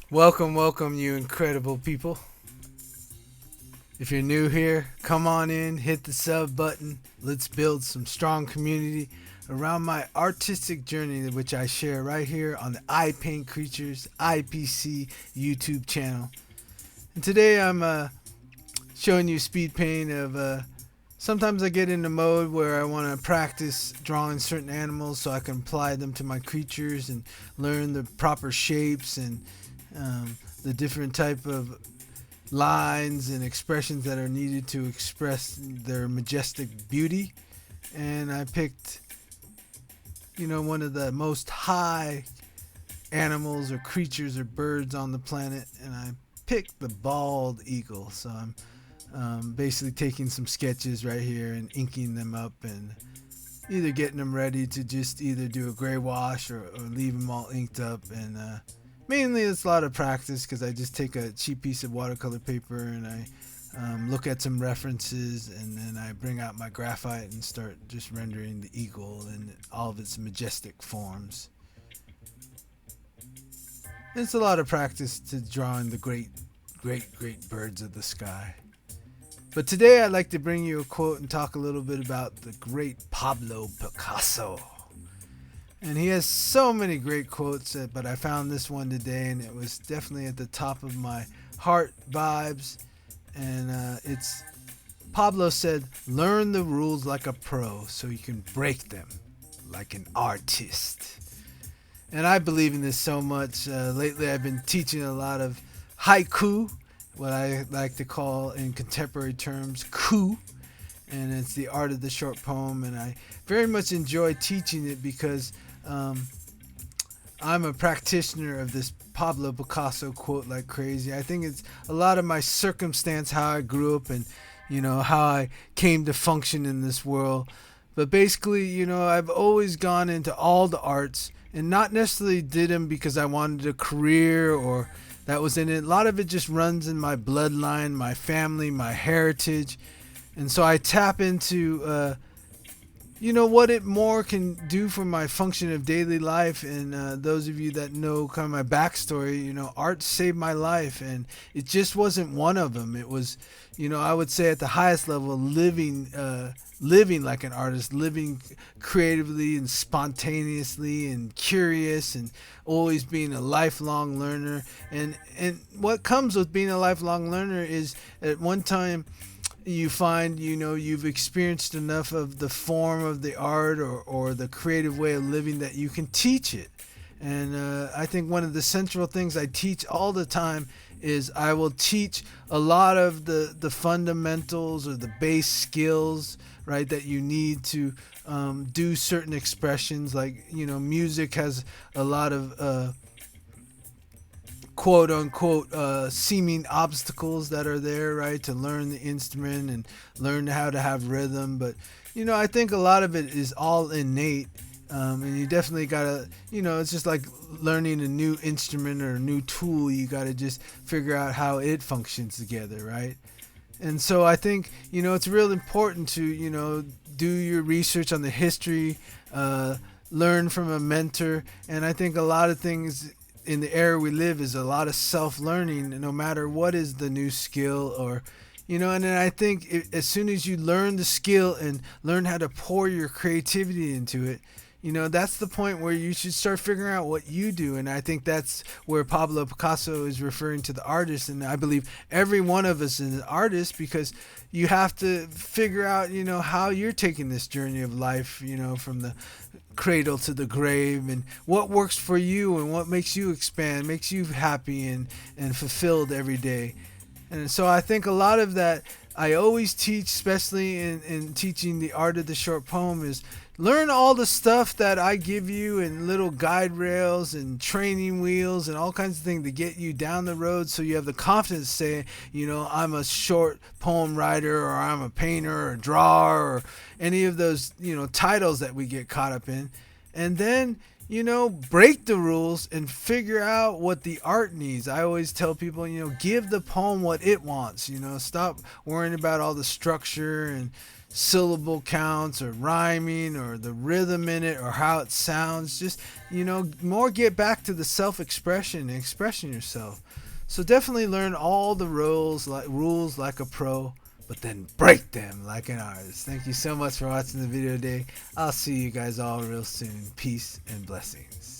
Welcome, welcome, you incredible people. If you're new here, come on in, hit the sub button. Let's build some strong community around my artistic journey, which I share right here on the Creatures IPC YouTube channel. And today I'm showing you speed paint of. Sometimes I get into mode where I want to practice drawing certain animals so I can apply them to my creatures and learn the proper shapes and the different type of lines and expressions that are needed to express their majestic beauty. And I picked, one of the most high animals or creatures or birds on the planet, and I picked the bald eagle. So I'm basically taking some sketches right here and inking them up and either getting them ready to just either do a gray wash or leave them all inked up. And mainly it's a lot of practice because I just take a cheap piece of watercolor paper and I look at some references, and then I bring out my graphite and start just rendering the eagle in all of its majestic forms. It's a lot of practice to drawing the great birds of the sky. But today I'd like to bring you a quote and talk a little bit about the great Pablo Picasso. And he has so many great quotes, but I found this one today, and it was definitely at the top of my heart vibes. And it's Pablo said, "Learn the rules like a pro so you can break them like an artist." And I believe in this so much. Lately I've been teaching a lot of haiku, what I like to call in contemporary terms coup, and it's the art of the short poem, and I very much enjoy teaching it because I'm a practitioner of this Pablo Picasso quote like crazy. I think it's a lot of my circumstance, how I grew up, and how I came to function in this world. But basically, I've always gone into all the arts and not necessarily did them because I wanted a career or that was in it. A lot of it just runs in my bloodline, my family, my heritage. And so I tap into, what it more can do for my function of daily life. And those of you that know kind of my backstory, art saved my life. And it just wasn't one of them. It was, I would say at the highest level, living like an artist, living creatively and spontaneously and curious, and always being a lifelong learner. And what comes with being a lifelong learner is at one time you find you've experienced enough of the form of the art or the creative way of living that you can teach it. And I think one of the central things I teach all the time is I will teach a lot of the fundamentals or the base skills, right, that you need to do certain expressions. Like, music has a lot of quote unquote seeming obstacles that are there, right, to learn the instrument and learn how to have rhythm. But I think a lot of it is all innate. And you definitely gotta, it's just like learning a new instrument or a new tool. You gotta just figure out how it functions together, right? And so I think, it's real important to, do your research on the history, learn from a mentor. And I think a lot of things in the era we live is a lot of self-learning, no matter what is the new skill or, and then I think as soon as you learn the skill and learn how to pour your creativity into it, that's the point where you should start figuring out what you do. And I think that's where Pablo Picasso is referring to the artist. And I believe every one of us is an artist because you have to figure out, how you're taking this journey of life, from the cradle to the grave, and what works for you and what makes you expand, makes you happy and fulfilled every day. And so I think a lot of that I always teach, especially in teaching the art of the short poem, is learn all the stuff that I give you and little guide rails and training wheels and all kinds of things to get you down the road so you have the confidence to say, I'm a short poem writer, or I'm a painter or drawer, or any of those, titles that we get caught up in. And then, break the rules and figure out what the art needs. I always tell people, give the poem what it wants. Stop worrying about all the structure and syllable counts or rhyming or the rhythm in it or how it sounds. Just, more get back to the self-expression and expressing yourself. So definitely learn all the rules like a pro, but then break them like an artist. Thank you so much for watching the video today. I'll see you guys all real soon. Peace and blessings.